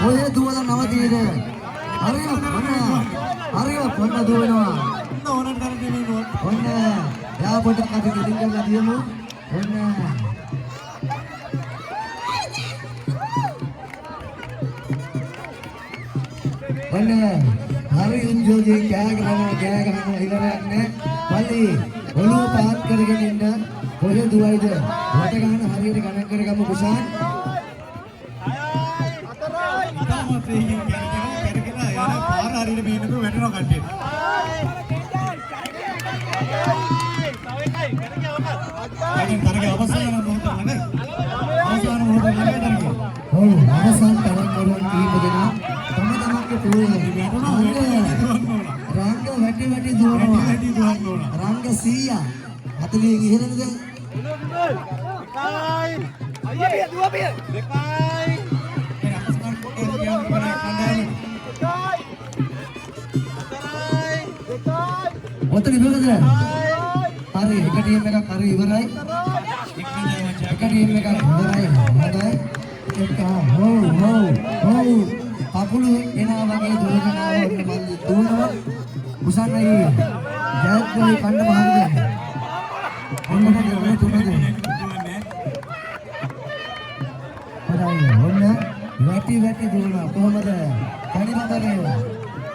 ඔය දුවලා නවතින. හරිය පොන්න දුවනවා. ඕනට කරගෙන ඔන්න යා පොඩක් අද දෙලින් කරලා දියමු. ඔන්න හරි එන්ජෝයි කෑ ගහනවා ඉවරයක් නෑ. පල්ලි ඔළුව පාත් කරගෙන ඉන්න. කොහෙ දුවයිද? වට ගන්න හරියට ගණන් කරගමු කුසාන්. ඉතාමත් වේගයෙන් කරගෙන යන පාර හරියට මේනක වැටෙනවා කට්ටියට. තරගේ අවසාන මොහොත ළඟයි. අවසාන මොහොත ළඟයි තරගේ. ඔව් අවසාන තරග කරුවන් කීප දෙනා තම තමන්ගේ පුළුවන් රංග වැටි දුවනවා. රංග 100 40 ඉහළද? අයියේ දුවපිය දෙකයි ඔතන ඉවරද? හරි එක ටීම් එකක් හරි ඉවරයි. එක ටීම් එකක් ඉවරයි. හොඳයි. එක හොව් කකුල එනවා වගේ දුවනවා. ඔන්න මල්ලි දුවනවා. කුසන්නයි ජයත්‍රි කන්න බහරිද? ඔන්න මේ තුනද? හරි ඔන්න වැටි දුවනවා. කොහමද? කණිමතරේ.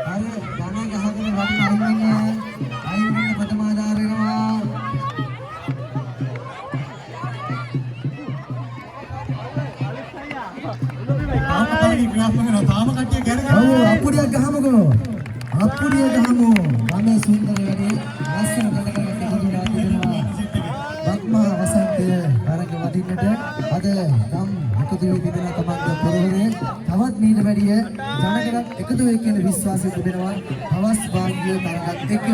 හරි ගණන් ගහගෙන වටින අයින් වෙන්න ප්‍රථම ආධාර වෙනවා. තාම කට්ටිය කරගෙන ඔව් අප්පුඩියක් ගහමුකෝ. ගමේ සුන්දර වැඩි ලස්සන කලකට එකතුලා තිබෙනවා. බක්මා වසන්තය අරගෙන වදින්නට අද ගම් එකතු වී තිබෙන තමන්ගේ පොරොවේ තවත් මීට වැඩිය ජනගණන් එකතු වෙයි කියන විශ්වාසය තිබෙනවා. හවස් භාග්‍ය තරගත් එක්ක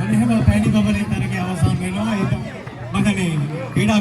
එහෙම පැණි බබලේ තරගේ අවසන් වෙනවා. ඒක මගනේ ක්‍රීඩා